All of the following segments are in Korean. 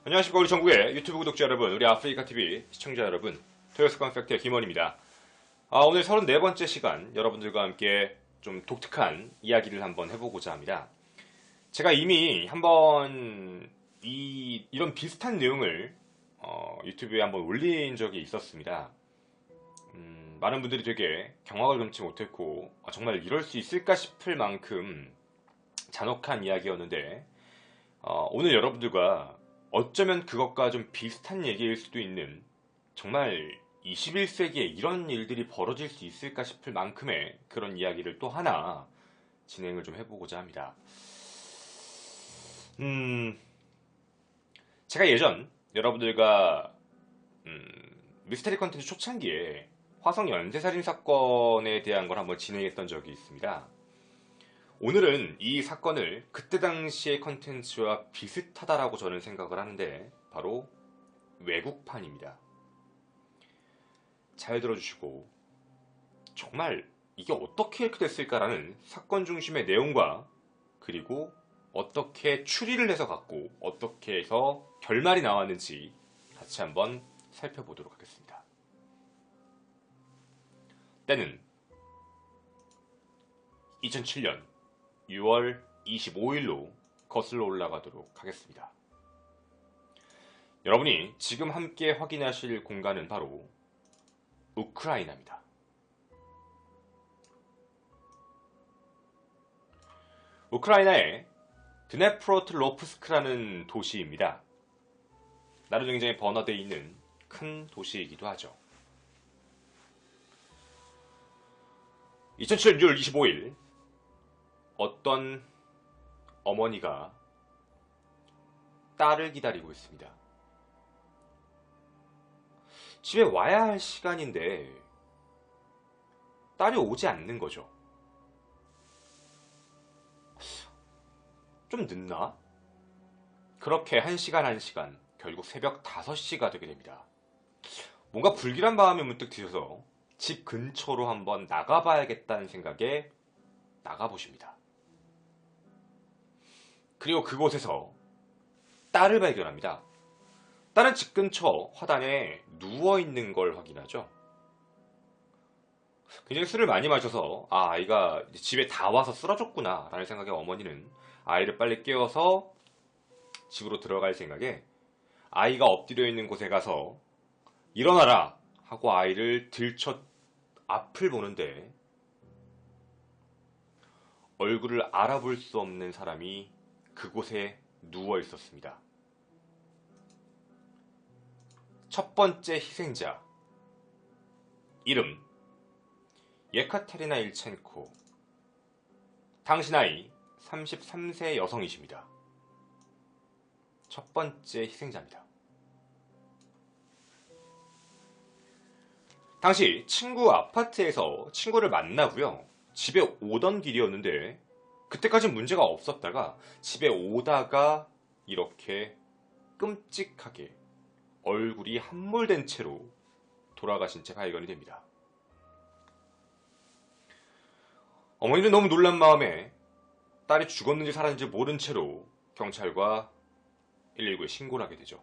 안녕하십니까 우리 전국의 유튜브 구독자 여러분, 우리 아프리카TV 시청자 여러분, 토요스콘 팩트의 김원입니다. 오늘 34번째 시간 여러분들과 함께 좀 독특한 이야기를 한번 해보고자 합니다. 제가 이미 한번 이런 비슷한 내용을 유튜브에 한번 올린 적이 있었습니다. 많은 분들이 되게 경악을 금치 못했고 정말 이럴 수 있을까 싶을 만큼 잔혹한 이야기였는데 오늘 여러분들과 어쩌면 그것과 좀 비슷한 얘기일 수도 있는, 정말 21세기에 이런 일들이 벌어질 수 있을까 싶을 만큼의 그런 이야기를 또 하나 진행을 좀 해보고자 합니다. 제가 예전 여러분들과 미스테리 컨텐츠 초창기에 화성 연쇄살인 사건에 대한 걸 한번 진행했던 적이 있습니다. 오늘은 이 사건을 그때 당시의 컨텐츠와 비슷하다라고 저는 생각을 하는데, 바로 외국판입니다. 잘 들어주시고, 정말 이게 어떻게 이렇게 됐을까라는 사건 중심의 내용과, 그리고 어떻게 추리를 해서 갖고 어떻게 해서 결말이 나왔는지 같이 한번 살펴보도록 하겠습니다. 때는 2007년 6월 25일로 거슬러 올라가도록 하겠습니다. 여러분이 지금 함께 확인하실 공간은 바로 우크라이나입니다. 우크라이나의 드네프로틀로프스크라는 도시입니다. 나름 굉장히 번화되어 있는 큰 도시이기도 하죠. 2007년 6월 25일 어떤 어머니가 딸을 기다리고 있습니다. 집에 와야 할 시간인데 딸이 오지 않는 거죠. 좀 늦나? 그렇게 1시간 결국 새벽 5시가 되게 됩니다. 뭔가 불길한 마음이 문득 드셔서 집 근처로 한번 나가봐야겠다는 생각에 나가보십니다. 그리고 그곳에서 딸을 발견합니다. 딸은 집 근처 화단에 누워있는 걸 확인하죠. 굉장히 술을 많이 마셔서 아이가 집에 다 와서 쓰러졌구나 라는 생각에 어머니는 아이를 빨리 깨워서 집으로 들어갈 생각에 아이가 엎드려 있는 곳에 가서 일어나라 하고 아이를 들쳐 앞을 보는데, 얼굴을 알아볼 수 없는 사람이 그곳에 누워 있었습니다. 첫 번째 희생자, 이름 예카테리나 일첸코, 당시 나이 33세 여성이십니다. 첫 번째 희생자입니다. 당시 친구 아파트에서 친구를 만나고요, 집에 오던 길이었는데 그때까진 문제가 없었다가 집에 오다가 이렇게 끔찍하게 얼굴이 함몰된 채로 돌아가신 채 발견이 됩니다. 어머니는 너무 놀란 마음에 딸이 죽었는지 살았는지 모른 채로 경찰과 119에 신고를 하게 되죠.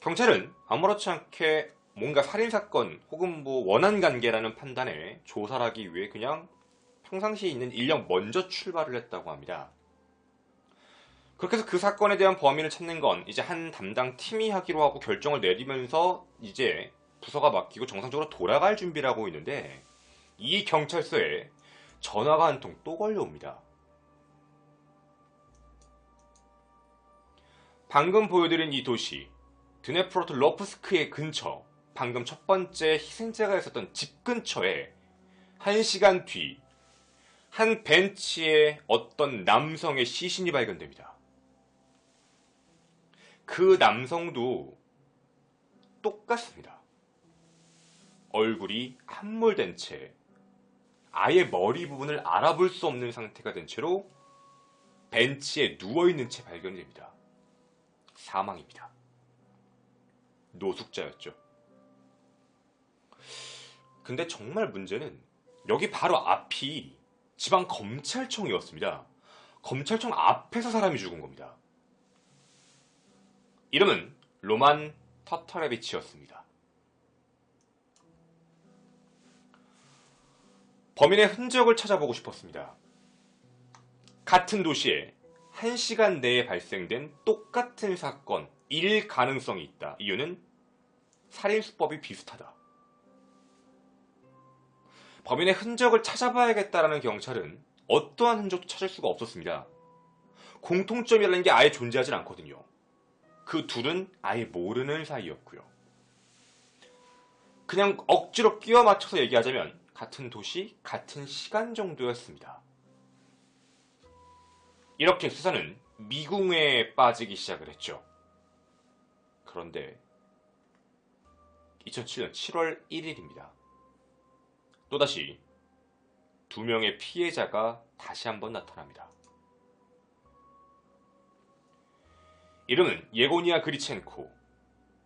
경찰은 아무렇지 않게 뭔가 살인사건 혹은 원한관계라는 판단에 조사를 하기 위해 그냥 평상시에 있는 인력 먼저 출발을 했다고 합니다. 그렇게 해서 그 사건에 대한 범인을 찾는 건 이제 한 담당 팀이 하기로 하고 결정을 내리면서 이제 부서가 맡기고 정상적으로 돌아갈 준비를 하고 있는데, 이 경찰서에 전화가 한 통 또 걸려옵니다. 방금 보여드린 이 도시 드네프로틀로프스크의 근처, 방금 첫 번째 희생자가 있었던 집 근처에 1시간 뒤 한 벤치에 어떤 남성의 시신이 발견됩니다. 그 남성도 똑같습니다. 얼굴이 함몰된 채 아예 머리 부분을 알아볼 수 없는 상태가 된 채로 벤치에 누워있는 채 발견이 됩니다. 사망입니다. 노숙자였죠. 근데 정말 문제는 여기 바로 앞이 지방검찰청이었습니다. 검찰청 앞에서 사람이 죽은 겁니다. 이름은 로만 타타레비치였습니다. 범인의 흔적을 찾아보고 싶었습니다. 같은 도시에 1시간 내에 발생된 똑같은 사건일 가능성이 있다. 이유는 살인수법이 비슷하다. 범인의 흔적을 찾아봐야겠다라는 경찰은 어떠한 흔적도 찾을 수가 없었습니다. 공통점이라는 게 아예 존재하진 않거든요. 그 둘은 아예 모르는 사이였고요. 그냥 억지로 끼워 맞춰서 얘기하자면 같은 도시, 같은 시간 정도였습니다. 이렇게 수사는 미궁에 빠지기 시작을 했죠. 그런데 2007년 7월 1일입니다. 또다시 2명의 피해자가 다시 한번 나타납니다. 이름은 예고니아 그리첸코,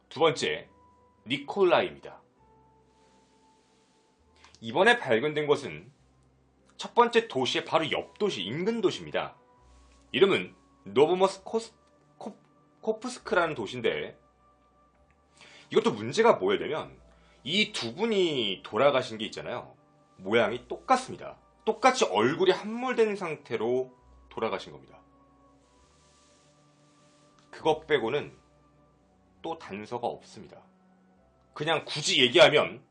두 번째 니콜라이입니다. 이번에 발견된 것은 첫 번째 도시의 바로 옆 도시, 인근 도시입니다. 이름은 노보모스코프스크라는 도시인데 이것도 문제가 뭐냐면 이 두 분이 돌아가신 게 있잖아요. 모양이 똑같습니다. 똑같이 얼굴이 함몰된 상태로 돌아가신 겁니다. 그것 빼고는 또 단서가 없습니다. 그냥 굳이 얘기하면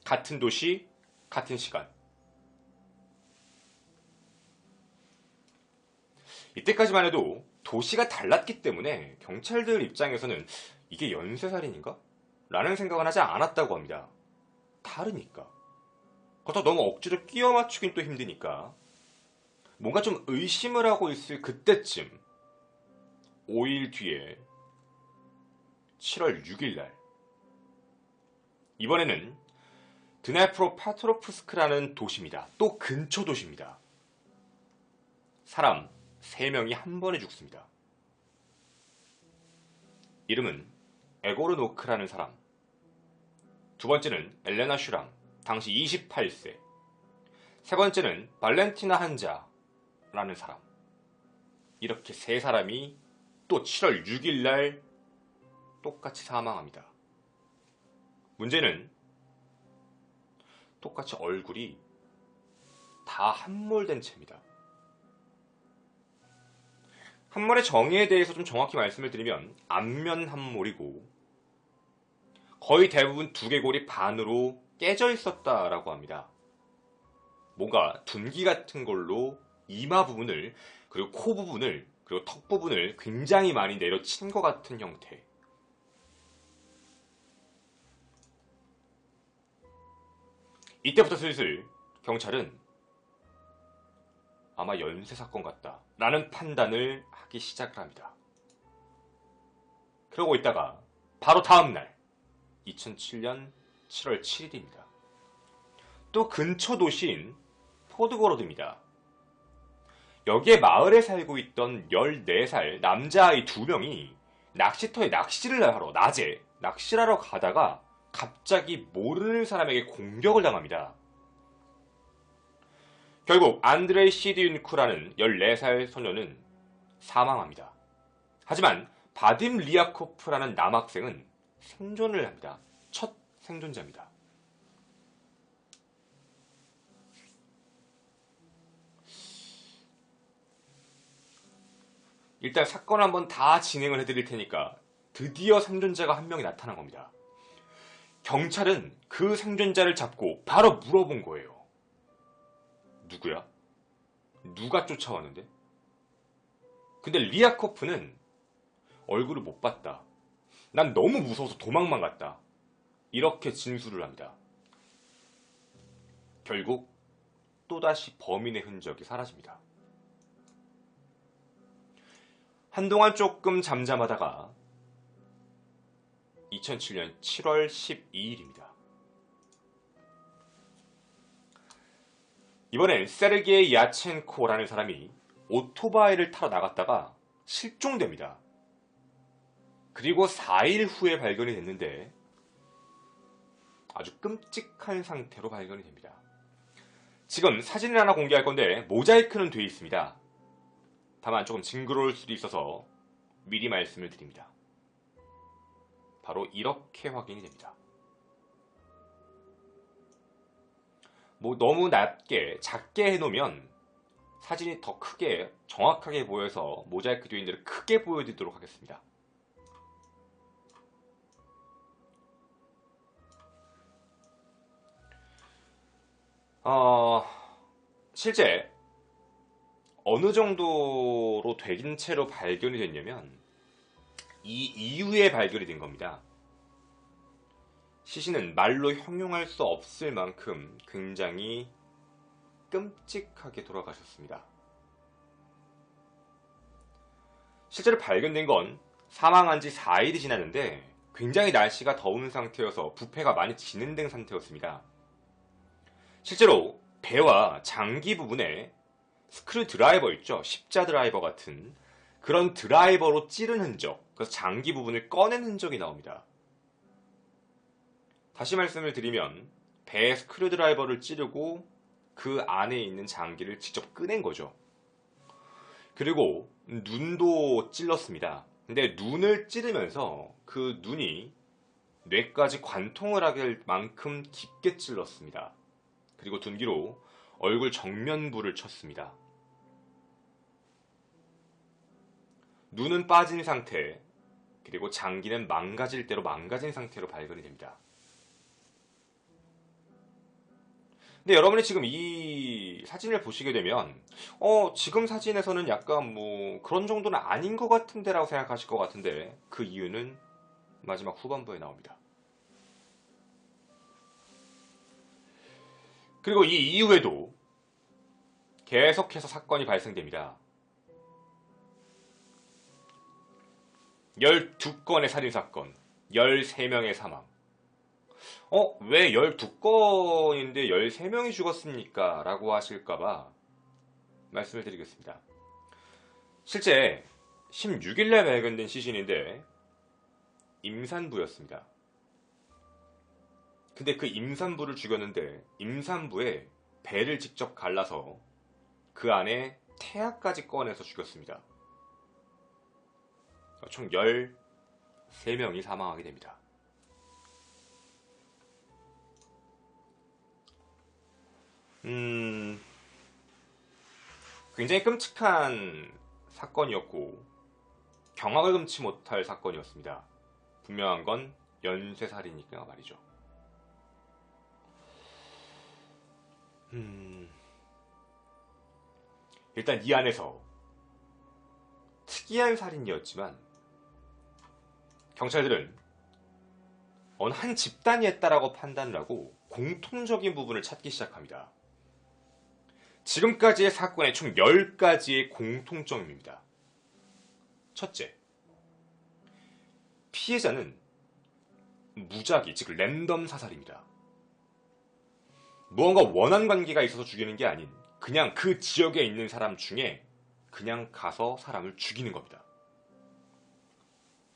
같은 도시, 같은 시간. 이때까지만 해도 도시가 달랐기 때문에 경찰들 입장에서는 이게 연쇄살인인가? 라는 생각은 하지 않았다고 합니다. 다르니까. 그렇다고 너무 억지로 끼워 맞추긴 또 힘드니까. 뭔가 좀 의심을 하고 있을 그때쯤 5일 뒤에 7월 6일 날 이번에는 드네프로파트로프스크라는 도시입니다. 또 근처 도시입니다. 사람 3명이 한 번에 죽습니다. 이름은 에고르노크라는 사람, 두 번째는 엘레나 슈랑, 당시 28세, 세 번째는 발렌티나 한자라는 사람. 이렇게 세 사람이 또 7월 6일 날 똑같이 사망합니다. 문제는 똑같이 얼굴이 다 함몰된 채입니다. 함몰의 정의에 대해서 좀 정확히 말씀을 드리면 안면 함몰이고 거의 대부분 두개골이 반으로 깨져 있었다라고 합니다. 뭔가 둔기 같은 걸로 이마 부분을 그리고 코 부분을 그리고 턱 부분을 굉장히 많이 내려친 것 같은 형태. 이때부터 슬슬 경찰은 아마 연쇄사건 같다 라는 판단을 하기 시작을 합니다. 그러고 있다가 바로 다음날 2007년 7월 7일입니다. 또 근처 도시인 포드고로드입니다. 여기에 마을에 살고 있던 14살 남자아이 2명이 낚시터에 낚시를 하러 낮에 낚시를 하러 가다가 갑자기 모르는 사람에게 공격을 당합니다. 결국 안드레이 시디윤쿠라는 14살 소녀는 사망합니다. 하지만 바딤 리아코프라는 남학생은 생존을 합니다. 첫 생존자입니다. 일단 사건 한번 다 진행을 해드릴 테니까 드디어 생존자가 한 명이 나타난 겁니다. 경찰은 그 생존자를 잡고 바로 물어본 거예요. 누구야? 누가 쫓아왔는데? 근데 리아코프는 얼굴을 못 봤다. 난 너무 무서워서 도망만 갔다. 이렇게 진술을 합니다. 결국 또다시 범인의 흔적이 사라집니다. 한동안 조금 잠잠하다가 2007년 7월 12일입니다. 이번엔 세르게이 야첸코라는 사람이 오토바이를 타러 나갔다가 실종됩니다. 그리고 4일 후에 발견이 됐는데 아주 끔찍한 상태로 발견이 됩니다. 지금 사진을 하나 공개할 건데 모자이크는 되어 있습니다. 다만 조금 징그러울 수도 있어서 미리 말씀을 드립니다. 바로 이렇게 확인이 됩니다. 뭐 너무 낮게, 작게 해놓으면 사진이 더 크게, 정확하게 보여서 모자이크 되어 있는 데를 크게 보여드리도록 하겠습니다. 실제 어느 정도로 된 채로 발견이 됐냐면 이 이후에 발견이 된 겁니다. 시신은 말로 형용할 수 없을 만큼 굉장히 끔찍하게 돌아가셨습니다. 실제로 발견된 건 사망한 지 4일이 지났는데 굉장히 날씨가 더운 상태여서 부패가 많이 진행된 상태였습니다. 실제로 배와 장기 부분에 스크류 드라이버 있죠? 십자 드라이버 같은 그런 드라이버로 찌른 흔적, 그래서 장기 부분을 꺼낸 흔적이 나옵니다. 다시 말씀을 드리면 배에 스크류 드라이버를 찌르고 그 안에 있는 장기를 직접 꺼낸 거죠. 그리고 눈도 찔렀습니다. 근데 눈을 찌르면서 그 눈이 뇌까지 관통을 하게 만큼 깊게 찔렀습니다. 그리고 둔기로 얼굴 정면부를 쳤습니다. 눈은 빠진 상태, 그리고 장기는 망가질 대로 망가진 상태로 발견이 됩니다. 근데 여러분이 지금 이 사진을 보시게 되면 지금 사진에서는 약간 뭐 그런 정도는 아닌 것 같은데 라고 생각하실 것 같은데 그 이유는 마지막 후반부에 나옵니다. 그리고 이 이후에도 계속해서 사건이 발생됩니다. 12건의 살인사건, 13명의 사망. 왜 12건인데 13명이 죽었습니까? 라고 하실까봐 말씀을 드리겠습니다. 실제 16일날 발견된 시신인데 임산부였습니다. 근데 그 임산부를 죽였는데 임산부의 배를 직접 갈라서 그 안에 태아까지 꺼내서 죽였습니다. 총 13명이 사망하게 됩니다. 굉장히 끔찍한 사건이었고 경악을 금치 못할 사건이었습니다. 분명한 건 연쇄살인이니까 말이죠. 일단 이 안에서 특이한 살인이었지만 경찰들은 어느 한 집단이 했다라고 판단을 하고 공통적인 부분을 찾기 시작합니다. 지금까지의 사건에 총 10가지의 공통점입니다. 첫째, 피해자는 무작위, 즉 랜덤 사살입니다. 무언가 원한 관계가 있어서 죽이는 게 아닌 그냥 그 지역에 있는 사람 중에 그냥 가서 사람을 죽이는 겁니다.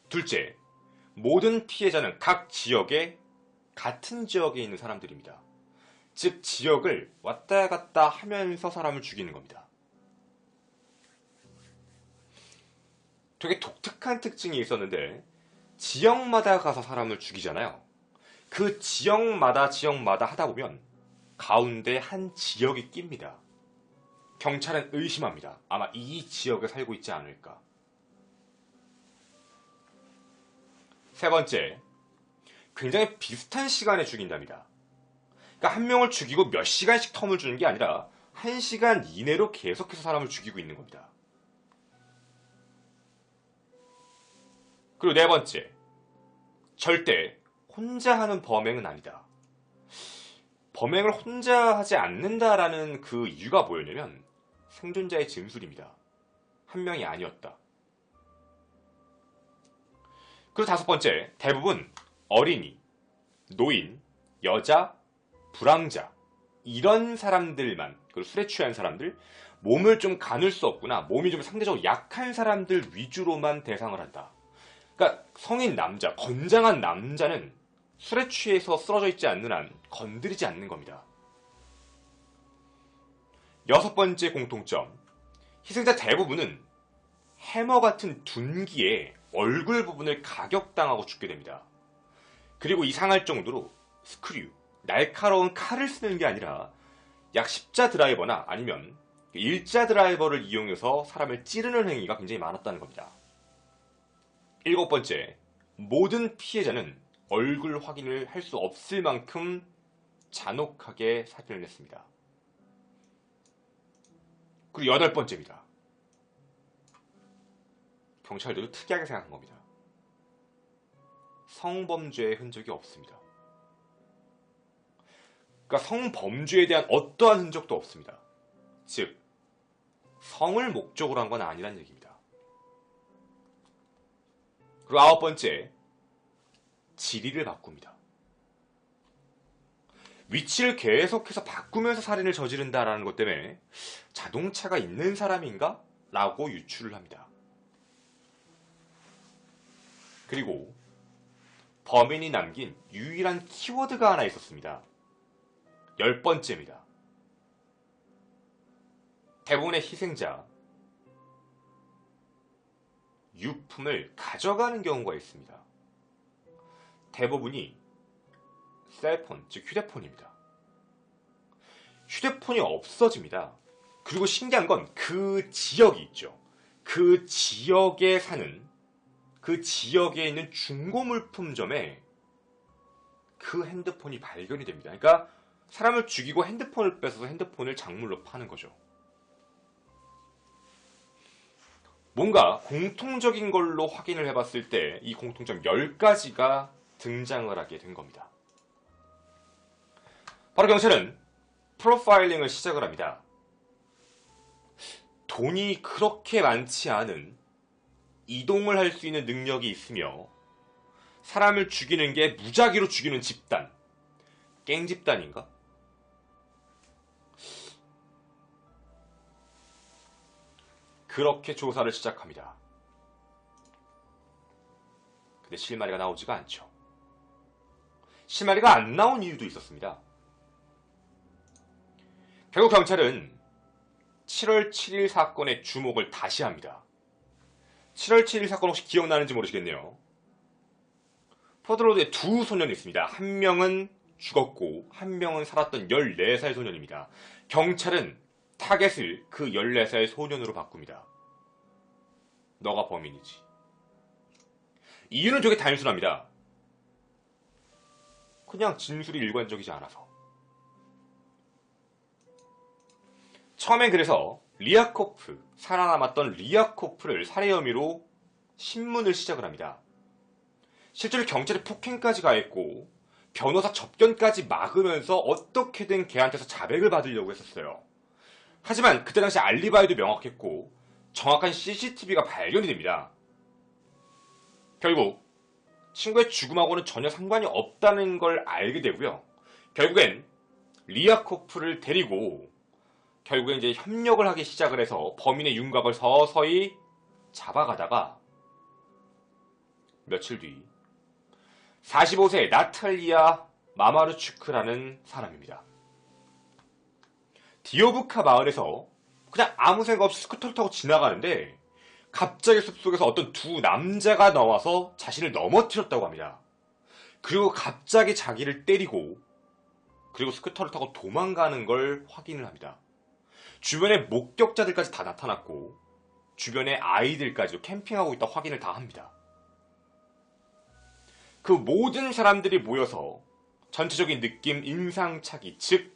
둘째, 모든 피해자는 각 지역에 같은 지역에 있는 사람들입니다. 즉 지역을 왔다 갔다 하면서 사람을 죽이는 겁니다. 되게 독특한 특징이 있었는데 지역마다 가서 사람을 죽이잖아요. 그 지역마다 하다 보면 가운데 한 지역이 낍니다. 경찰은 의심합니다. 아마 이 지역에 살고 있지 않을까. 세 번째, 굉장히 비슷한 시간에 죽인답니다. 그러니까 한 명을 죽이고 몇 시간씩 텀을 주는 게 아니라 1시간 이내로 계속해서 사람을 죽이고 있는 겁니다. 그리고 네 번째, 절대 혼자 하는 범행은 아니다. 범행을 혼자 하지 않는다라는 그 이유가 뭐였냐면 생존자의 진술입니다. 한 명이 아니었다. 그리고 다섯 번째, 대부분 어린이, 노인, 여자, 불황자 이런 사람들만, 그리고 술에 취한 사람들, 몸을 좀 가눌 수 없구나, 몸이 좀 상대적으로 약한 사람들 위주로만 대상을 한다. 그러니까 성인 남자, 건장한 남자는 술에 취해서 쓰러져 있지 않는 한 건드리지 않는 겁니다. 여섯 번째 공통점, 희생자 대부분은 해머 같은 둔기에 얼굴 부분을 가격당하고 죽게 됩니다. 그리고 이상할 정도로 스크류, 날카로운 칼을 쓰는 게 아니라 약 십자 드라이버나 아니면 일자 드라이버를 이용해서 사람을 찌르는 행위가 굉장히 많았다는 겁니다. 7번째, 모든 피해자는 얼굴 확인을 할 수 없을 만큼 잔혹하게 살인을 했습니다. 그리고 8번째입니다. 경찰들도 특이하게 생각한 겁니다. 성범죄의 흔적이 없습니다. 그러니까 성범죄에 대한 어떠한 흔적도 없습니다. 즉, 성을 목적으로 한 건 아니란 얘기입니다. 그리고 9번째, 지리를 바꿉니다. 위치를 계속해서 바꾸면서 살인을 저지른다라는 것 때문에 자동차가 있는 사람인가? 라고 유추를 합니다. 그리고 범인이 남긴 유일한 키워드가 하나 있었습니다. 10번째입니다. 대부분의 희생자, 유품을 가져가는 경우가 있습니다. 대부분이 셀폰, 즉 휴대폰입니다. 휴대폰이 없어집니다. 그리고 신기한 건 그 지역이 있죠. 그 지역에 사는, 그 지역에 있는 중고물품점에 그 핸드폰이 발견이 됩니다. 그러니까 사람을 죽이고 핸드폰을 뺏어서 핸드폰을 작물로 파는 거죠. 뭔가 공통적인 걸로 확인을 해봤을 때 이 공통점 10가지가 등장을 하게 된 겁니다. 바로 경찰은 프로파일링을 시작을 합니다. 돈이 그렇게 많지 않은 이동을 할 수 있는 능력이 있으며 사람을 죽이는 게 무작위로 죽이는 집단, 갱집단인가? 그렇게 조사를 시작합니다. 근데 실마리가 나오지가 않죠. 실마리가 안 나온 이유도 있었습니다. 결국 경찰은 7월 7일 사건의 주목을 다시 합니다. 7월 7일 사건 혹시 기억나는지 모르시겠네요. 포드로드에 두 소년이 있습니다. 한 명은 죽었고 한 명은 살았던 14살 소년입니다. 경찰은 타겟을 그 14살 소년으로 바꿉니다. 너가 범인이지. 이유는 되게 단순합니다. 그냥 진술이 일관적이지 않아서. 처음엔 그래서 리아코프, 살아남았던 리아코프를 살해 혐의로 신문을 시작을 합니다. 실제로 경찰이 폭행까지 가했고 변호사 접견까지 막으면서 어떻게든 걔한테서 자백을 받으려고 했었어요. 하지만 그때 당시 알리바이도 명확했고 정확한 CCTV가 발견이 됩니다. 결국 친구의 죽음하고는 전혀 상관이 없다는 걸 알게 되고요. 결국엔 리아코프를 데리고 결국엔 이제 협력을 하기 시작을 해서 범인의 윤곽을 서서히 잡아가다가 며칠 뒤 45세 나탈리아 마마르추크라는 사람입니다. 디오브카 마을에서 그냥 아무 생각 없이 스쿠터를 타고 지나가는데 갑자기 숲속에서 어떤 두 남자가 나와서 자신을 넘어뜨렸다고 합니다. 그리고 갑자기 자기를 때리고 그리고 스쿠터를 타고 도망가는 걸 확인을 합니다. 주변에 목격자들까지 다 나타났고 주변에 아이들까지도 캠핑하고 있다 확인을 다 합니다. 그 모든 사람들이 모여서 전체적인 느낌 인상착의, 즉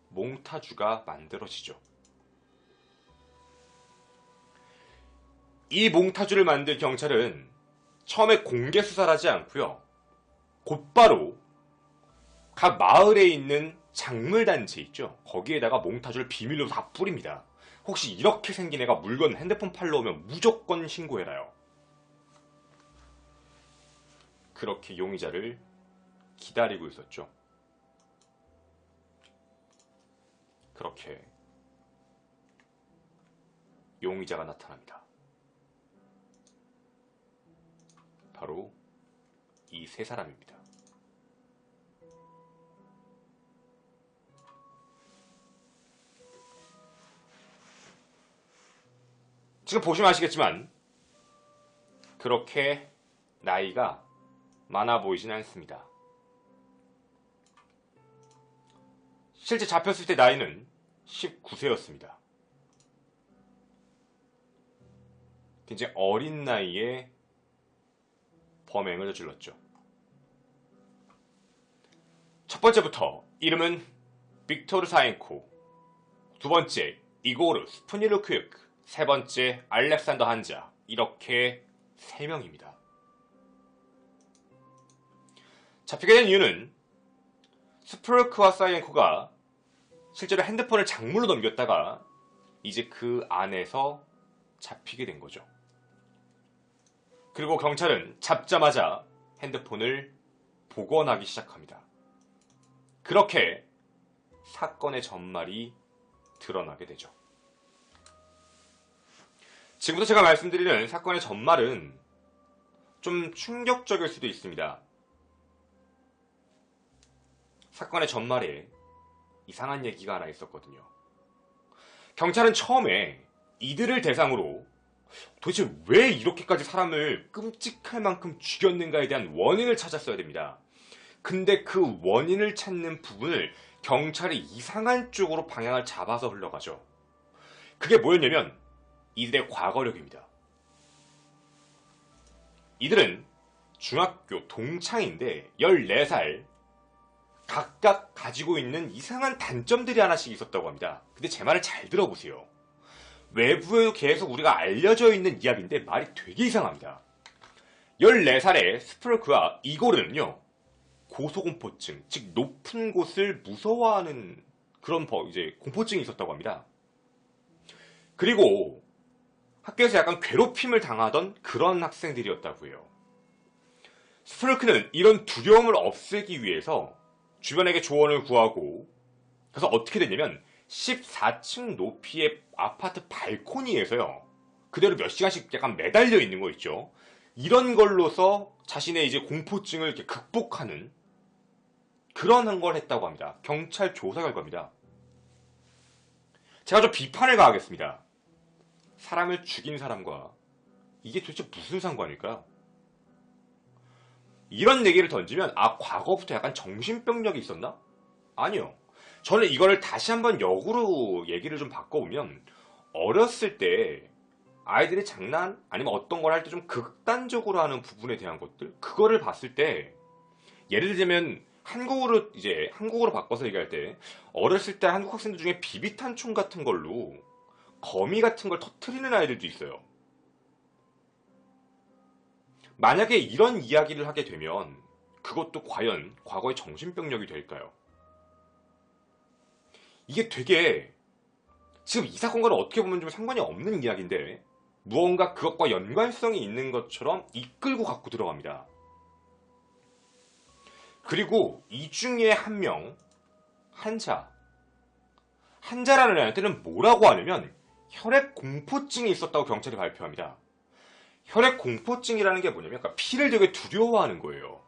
몽타주가 만들어지죠. 이 몽타주를 만든 경찰은 처음에 공개 수사를 하지 않고요. 곧바로 각 마을에 있는 작물단지 있죠. 거기에다가 몽타주를 비밀로 다 뿌립니다. 혹시 이렇게 생긴 애가 물건 핸드폰 팔러 오면 무조건 신고해라요. 그렇게 용의자를 기다리고 있었죠. 그렇게 용의자가 나타납니다. 바로 이 세 사람입니다. 지금 보시면 아시겠지만 그렇게 나이가 많아 보이진 않습니다. 실제 잡혔을 때 나이는 19세였습니다. 굉장히 어린 나이에 범행을 저질렀죠. 첫 번째부터 이름은 빅토르 사엔코, 두 번째 이고르 스푸니르크유크, 세 번째 알렉산더 한자, 이렇게 3명입니다. 잡히게 된 이유는 스푸르크와 사이엔코가 실제로 핸드폰을 작물로 넘겼다가 이제 그 안에서 잡히게 된 거죠. 그리고 경찰은 잡자마자 핸드폰을 복원하기 시작합니다. 그렇게 사건의 전말이 드러나게 되죠. 지금부터 제가 말씀드리는 사건의 전말은 좀 충격적일 수도 있습니다. 사건의 전말에 이상한 얘기가 하나 있었거든요. 경찰은 처음에 이들을 대상으로 도대체 왜 이렇게까지 사람을 끔찍할 만큼 죽였는가에 대한 원인을 찾았어야 됩니다. 근데 그 원인을 찾는 부분을 경찰이 이상한 쪽으로 방향을 잡아서 흘러가죠. 그게 뭐였냐면 이들의 과거력입니다. 이들은 중학교 동창인데 14살, 각각 가지고 있는 이상한 단점들이 하나씩 있었다고 합니다. 근데 제 말을 잘 들어보세요. 외부에도 계속 우리가 알려져 있는 이야기인데 말이 되게 이상합니다. 14살의 스프르크와 이고르는요, 고소공포증, 즉 높은 곳을 무서워하는 그런 이제 공포증이 있었다고 합니다. 그리고 학교에서 약간 괴롭힘을 당하던 그런 학생들이었다고 해요. 스프르크는 이런 두려움을 없애기 위해서 주변에게 조언을 구하고, 그래서 어떻게 됐냐면 14층 높이의 아파트 발코니에서요, 그대로 몇 시간씩 약간 매달려 있는 거 있죠. 이런 걸로서 자신의 이제 공포증을 이렇게 극복하는 그런 걸 했다고 합니다. 경찰 조사 결과입니다. 제가 좀 비판을 가하겠습니다. 사람을 죽인 사람과 이게 도대체 무슨 상관일까요? 이런 얘기를 던지면 과거부터 약간 정신병력이 있었나? 아니요. 저는 이거를 다시 한번 역으로 얘기를 좀 바꿔보면, 어렸을 때 아이들이 장난 아니면 어떤 걸 할 때 좀 극단적으로 하는 부분에 대한 것들, 그거를 봤을 때, 예를 들면 한국어로 바꿔서 얘기할 때, 어렸을 때 한국 학생들 중에 비비탄총 같은 걸로 거미 같은 걸 터트리는 아이들도 있어요. 만약에 이런 이야기를 하게 되면 그것도 과연 과거의 정신병력이 될까요? 이게 되게 지금 이 사건과는 어떻게 보면 좀 상관이 없는 이야기인데 무언가 그것과 연관성이 있는 것처럼 이끌고 갖고 들어갑니다. 그리고 이 중에 한 명, 한자라는 애한테는 뭐라고 하냐면 혈액 공포증이 있었다고 경찰이 발표합니다. 혈액 공포증이라는 게 뭐냐면 그러니까 피를 되게 두려워하는 거예요.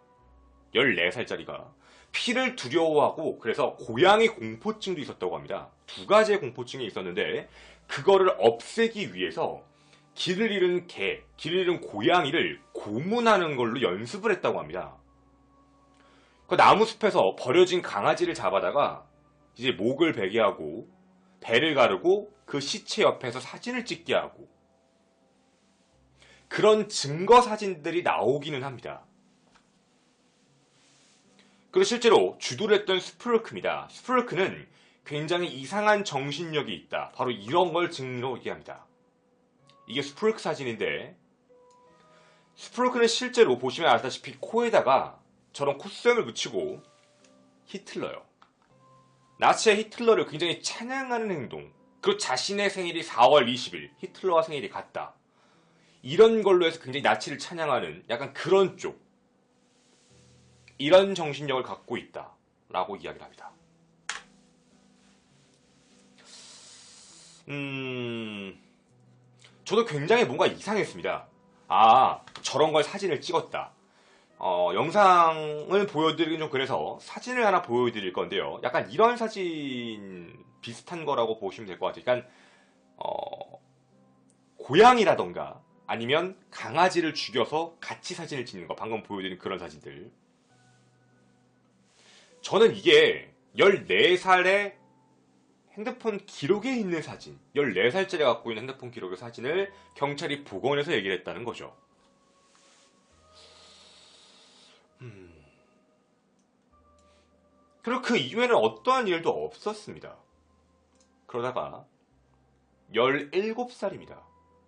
14살짜리가 피를 두려워하고, 그래서 고양이 공포증도 있었다고 합니다. 두 가지의 공포증이 있었는데 그거를 없애기 위해서 길을 잃은 개, 길을 잃은 고양이를 고문하는 걸로 연습을 했다고 합니다. 그 나무숲에서 버려진 강아지를 잡아다가 이제 목을 베게 하고 배를 가르고 그 시체 옆에서 사진을 찍게 하고, 그런 증거 사진들이 나오기는 합니다. 그리고 실제로 주도를 했던 스프르크입니다. 스프르크는 굉장히 이상한 정신력이 있다. 바로 이런 걸 증거로 얘기합니다. 이게 스프르크 사진인데, 스프르크는 실제로 보시면 알다시피 코에다가 저런 콧수염을 붙이고 히틀러요. 나치의 히틀러를 굉장히 찬양하는 행동, 그리고 자신의 생일이 4월 20일, 히틀러와 생일이 같다. 이런 걸로 해서 굉장히 나치를 찬양하는 약간 그런 쪽, 이런 정신력을 갖고 있다라고 이야기를 합니다. 저도 굉장히 뭔가 이상했습니다. 저런 걸 사진을 찍었다. 영상을 보여드리긴 좀 그래서 사진을 하나 보여드릴 건데요. 약간 이런 사진 비슷한 거라고 보시면 될 것 같아요. 그러니까 고양이라던가 아니면 강아지를 죽여서 같이 사진을 찍는 거, 방금 보여드린 그런 사진들. 저는 이게 14살의 핸드폰 기록에 있는 사진, 14살짜리 갖고 있는 핸드폰 기록의 사진을 경찰이 복원해서 얘기를 했다는 거죠. 그리고 그 이후에는 어떠한 일도 없었습니다. 그러다가 17살입니다.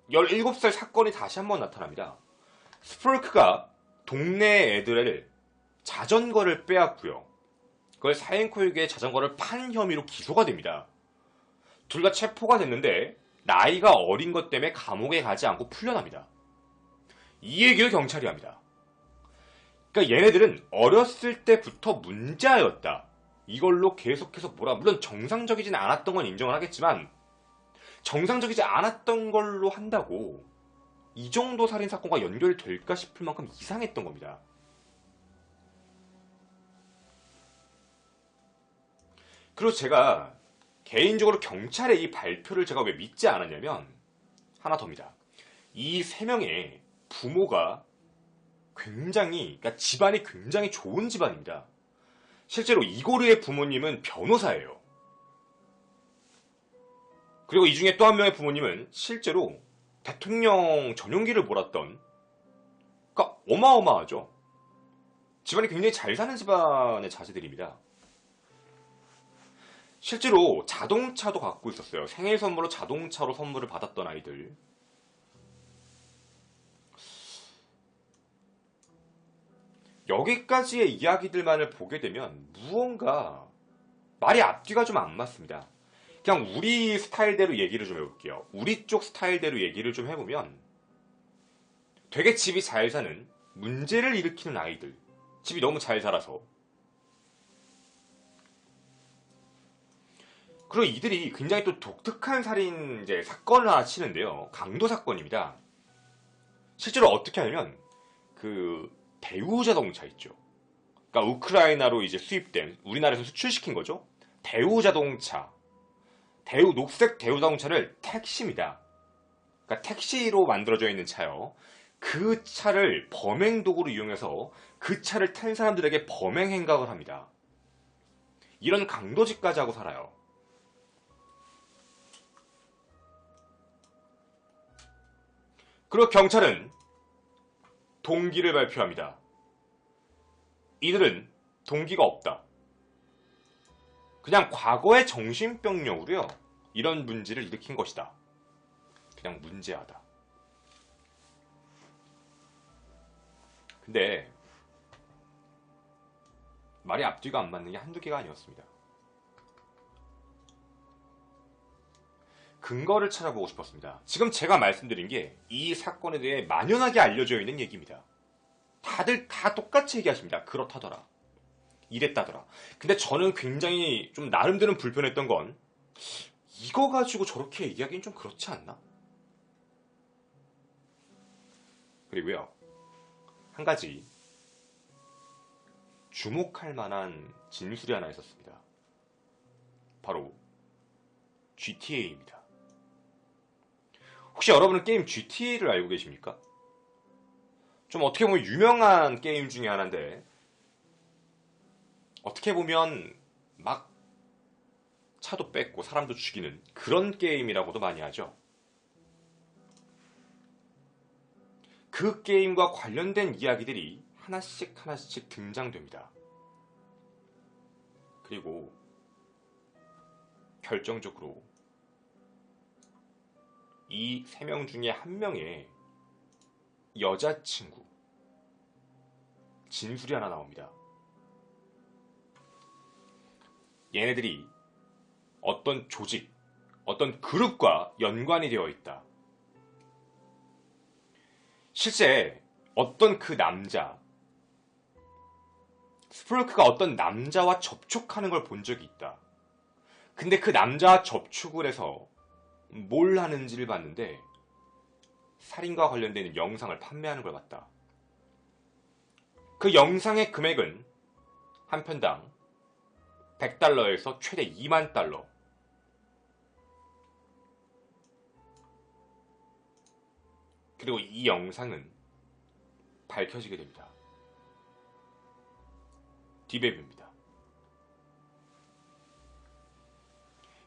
17살 사건이 다시 한번 나타납니다. 스프루크가 동네 애들을 자전거를 빼앗고요. 그걸 사행코에게 자전거를 판 혐의로 기소가 됩니다. 둘 다 체포가 됐는데 나이가 어린 것 때문에 감옥에 가지 않고 풀려납니다. 이 얘기를 경찰이 합니다. 그러니까 얘네들은 어렸을 때부터 문제아였다. 이걸로 계속해서 물론 정상적이진 않았던 건 인정을 하겠지만 정상적이지 않았던 걸로 한다고 이 정도 살인사건과 연결될까 싶을 만큼 이상했던 겁니다. 그리고 제가 개인적으로 경찰의 이 발표를 제가 왜 믿지 않았냐면 하나 더입니다. 이 3명의 부모가 그러니까 집안이 굉장히 좋은 집안입니다. 실제로 이고르의 부모님은 변호사예요. 그리고 이 중에 또 한 명의 부모님은 실제로 대통령 전용기를 몰았던, 그러니까 어마어마하죠. 집안이 굉장히 잘 사는 집안의 자제들입니다. 실제로 자동차도 갖고 있었어요. 생일 선물로 자동차로 선물을 받았던 아이들. 여기까지의 이야기들만을 보게 되면 무언가 말이 앞뒤가 좀 안 맞습니다. 그냥 우리 스타일대로 얘기를 좀 해볼게요. 우리 쪽 스타일대로 얘기를 좀 해보면 되게 집이 잘 사는 문제를 일으키는 아이들, 집이 너무 잘 살아서, 그리고 이들이 굉장히 또 독특한 살인 사건을 하나 치는데요. 강도 사건입니다. 실제로 어떻게 하냐면 그 대우 자동차 있죠. 그러니까 우크라이나로 이제 수입된, 우리나라에서 수출시킨 거죠. 대우 자동차, 녹색 대우 자동차를 택시입니다. 그러니까 택시로 만들어져 있는 차요. 그 차를 범행 도구로 이용해서 그 차를 탄 사람들에게 범행 행각을 합니다. 이런 강도짓까지 하고 살아요. 그리고 경찰은 동기를 발표합니다. 이들은 동기가 없다. 그냥 과거의 정신병력으로요, 이런 문제를 일으킨 것이다. 그냥 문제하다. 근데 말이 앞뒤가 안 맞는 게 한두 개가 아니었습니다. 근거를 찾아보고 싶었습니다. 지금 제가 말씀드린 게 이 사건에 대해 만연하게 알려져 있는 얘기입니다. 다들 다 똑같이 얘기하십니다. 그렇다더라, 이랬다더라. 근데 저는 굉장히 좀 나름대로 불편했던 건 이거 가지고 저렇게 얘기하기는 좀 그렇지 않나? 그리고요, 한 가지 주목할 만한 진술이 하나 있었습니다. 바로 GTA입니다. 혹시 여러분은 게임 GTA를 알고 계십니까? 좀 어떻게 보면 유명한 게임 중에 하나인데, 어떻게 보면 막 차도 뺏고 사람도 죽이는 그런 게임이라고도 많이 하죠. 그 게임과 관련된 이야기들이 하나씩 하나씩 등장됩니다. 그리고 결정적으로 이 3명 중에 한 명의 여자친구 진술이 하나 나옵니다. 얘네들이 어떤 조직, 어떤 그룹과 연관이 되어 있다. 실제 어떤 그 남자, 스프루크가 어떤 남자와 접촉하는 걸 본 적이 있다. 근데 그 남자와 접촉을 해서 뭘 하는지를 봤는데 살인과 관련된 영상을 판매하는 걸 봤다. 그 영상의 금액은 한 편당 $100에서 최대 $20,000. 그리고 이 영상은 밝혀지게 됩니다. 디베브입니다.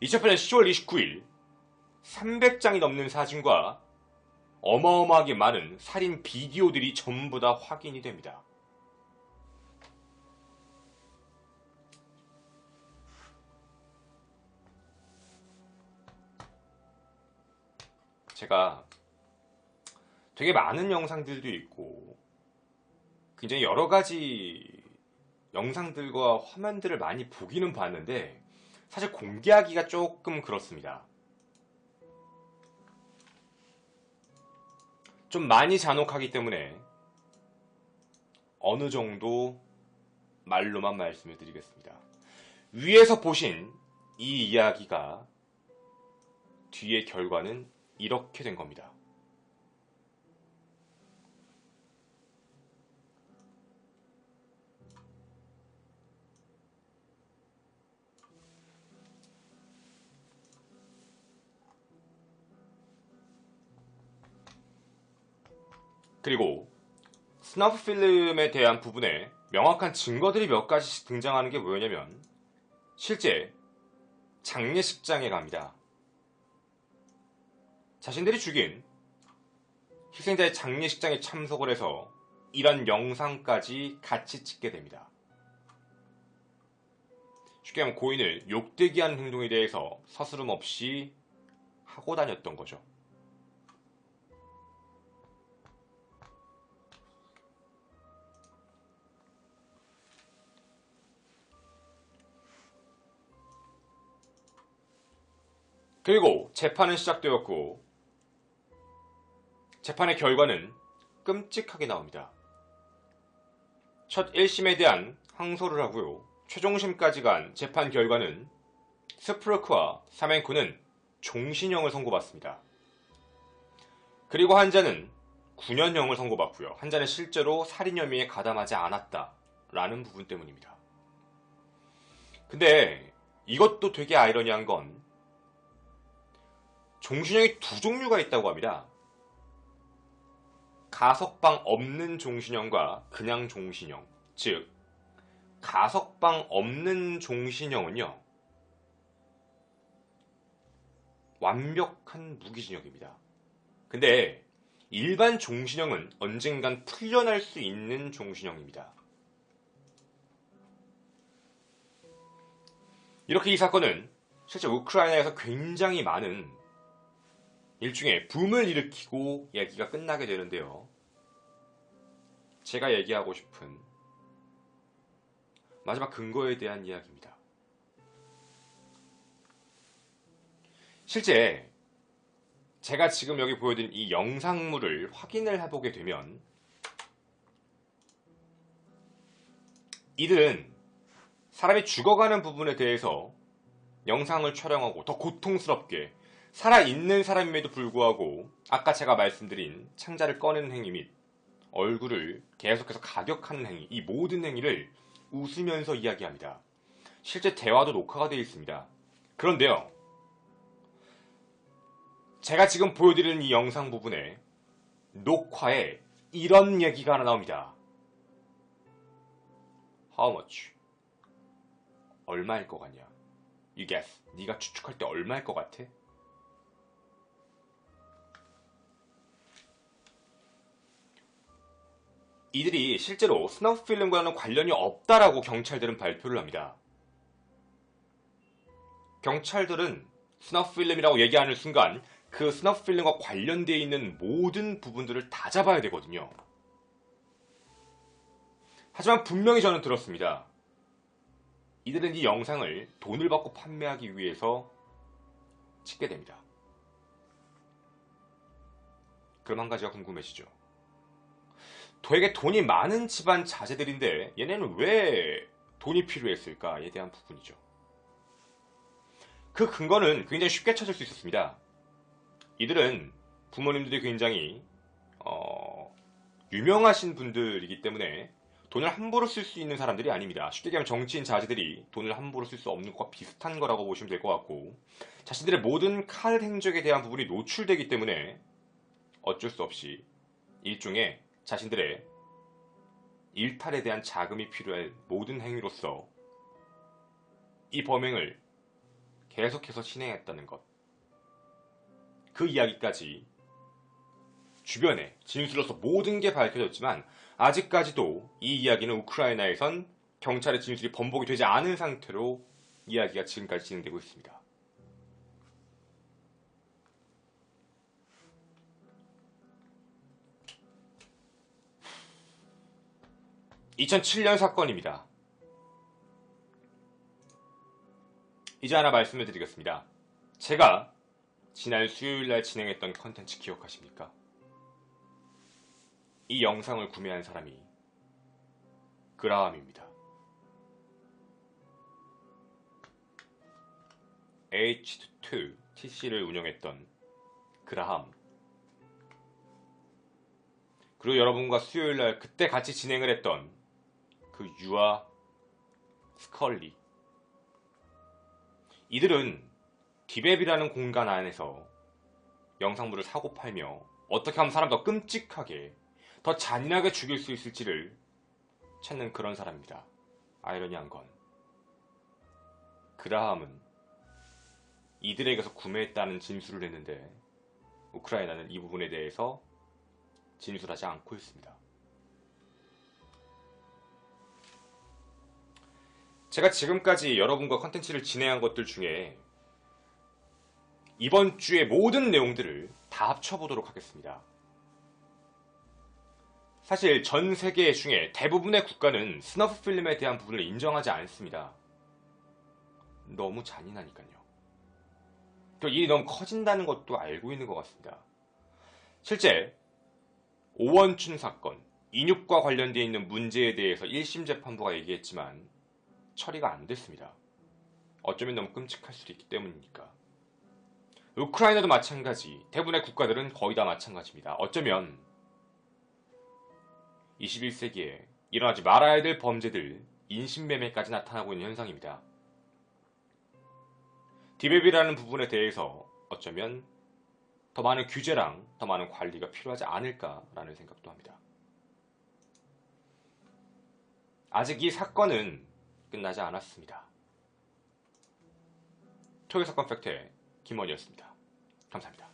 2008년 10월 29일 300장이 넘는 사진과 어마어마하게 많은 살인 비디오들이 전부 다 확인이 됩니다. 제가 되게 많은 영상들도 있고 굉장히 여러 가지 영상들과 화면들을 많이 보기는 봤는데 사실 공개하기가 조금 그렇습니다. 좀 많이 잔혹하기 때문에 어느 정도 말로만 말씀을 드리겠습니다. 위에서 보신 이 이야기가 뒤의 결과는 이렇게 된 겁니다. 그리고 스너프 필름에 대한 부분에 명확한 증거들이 몇 가지씩 등장하는 게 뭐냐면 실제 장례식장에 갑니다. 자신들이 죽인 희생자의 장례식장에 참석을 해서 이런 영상까지 같이 찍게 됩니다. 쉽게 말하면 고인을 욕되게 하는 행동에 대해서 서스름 없이 하고 다녔던 거죠. 그리고 재판은 시작되었고 재판의 결과는 끔찍하게 나옵니다. 첫 1심에 대한 항소를 하고요. 최종심까지 간 재판 결과는 스프루크와 사멘코는 종신형을 선고받습니다. 그리고 한자는 9년형을 선고받고요. 한자는 실제로 살인 혐의에 가담하지 않았다라는 부분 때문입니다. 근데 이것도 되게 아이러니한 건 종신형이 두 종류가 있다고 합니다. 가석방 없는 종신형과 그냥 종신형. 즉 가석방 없는 종신형은요 완벽한 무기징역입니다. 근데 일반 종신형은 언젠간 풀려날 수 있는 종신형입니다. 이렇게 이 사건은 실제 우크라이나에서 굉장히 많은 일종의 붐을 일으키고 얘기가 끝나게 되는데요. 제가 얘기하고 싶은 마지막 근거에 대한 이야기입니다. 실제 제가 지금 여기 보여드린 이 영상물을 확인을 해보게 되면 이들은 사람이 죽어가는 부분에 대해서 영상을 촬영하고 더 고통스럽게 살아있는 사람임에도 불구하고 아까 제가 말씀드린 창자를 꺼내는 행위 및 얼굴을 계속해서 가격하는 행위, 이 모든 행위를 웃으면서 이야기합니다. 실제 대화도 녹화가 되어 있습니다. 그런데요, 제가 지금 보여드리는 이 영상 부분에 녹화에 이런 얘기가 하나 나옵니다. How much? 얼마일 것 같냐? You guess. 네가 추측할 때 얼마일 것 같아? 이들이 실제로 스너프 필름과는 관련이 없다라고 경찰들은 발표를 합니다. 경찰들은 스너프 필름이라고 얘기하는 순간 그 스너프 필름과 관련되어 있는 모든 부분들을 다 잡아야 되거든요. 하지만 분명히 저는 들었습니다. 이들은 이 영상을 돈을 받고 판매하기 위해서 찍게 됩니다. 그럼 한 가지가 궁금해지죠. 되게 돈이 많은 집안 자제들인데 얘네는 왜 돈이 필요했을까에 대한 부분이죠. 그 근거는 굉장히 쉽게 찾을 수 있었습니다. 이들은 부모님들이 굉장히 유명하신 분들이기 때문에 돈을 함부로 쓸 수 있는 사람들이 아닙니다. 쉽게 얘기하면 정치인 자제들이 돈을 함부로 쓸 수 없는 것과 비슷한 거라고 보시면 될 것 같고 자신들의 모든 칼 행적에 대한 부분이 노출되기 때문에 어쩔 수 없이 일종의 자신들의 일탈에 대한 자금이 필요할 모든 행위로서 이 범행을 계속해서 진행했다는 것. 그 이야기까지 주변에 진술로서 모든 게 밝혀졌지만 아직까지도 이 이야기는 우크라이나에선 경찰의 진술이 번복이 되지 않은 상태로 이야기가 지금까지 진행되고 있습니다. (2007년) 사건입니다. 이제 하나 말씀을 드리겠습니다. 제가 지난 수요일날 진행했던 컨텐츠 기억하십니까? 이 영상을 구매한 사람이 그라함입니다. H2 TC를 운영했던 그라함. 그리고 여러분과 수요일날 그때 같이 진행을 했던 그 유아 스컬리. 이들은 디베비라는 공간 안에서 영상물을 사고 팔며 어떻게 하면 사람 더 끔찍하게 더 잔인하게 죽일 수 있을지를 찾는 그런 사람입니다. 아이러니한 건 그라함은 이들에게서 구매했다는 진술을 했는데 우크라이나는 이 부분에 대해서 진술하지 않고 있습니다. 제가 지금까지 여러분과 컨텐츠를 진행한 것들 중에 이번 주의 모든 내용들을 다 합쳐보도록 하겠습니다. 사실 전 세계 중에 대부분의 국가는 스너프 필름에 대한 부분을 인정하지 않습니다. 너무 잔인하니까요. 또 일이 너무 커진다는 것도 알고 있는 것 같습니다. 실제 오원춘 사건, 인육과 관련되어 있는 문제에 대해서 1심 재판부가 얘기했지만 처리가 안 됐습니다. 어쩌면 너무 끔찍할 수도 있기 때문이니까. 우크라이나도 마찬가지, 대부분의 국가들은 거의 다 마찬가지입니다. 어쩌면 21세기에 일어나지 말아야 될 범죄들, 인신매매까지 나타나고 있는 현상입니다. 디베비라는 부분에 대해서 어쩌면 더 많은 규제랑 더 많은 관리가 필요하지 않을까라는 생각도 합니다. 아직 이 사건은 끝나지 않았습니다. 토요일 사건 팩트의 김원희였습니다. 감사합니다.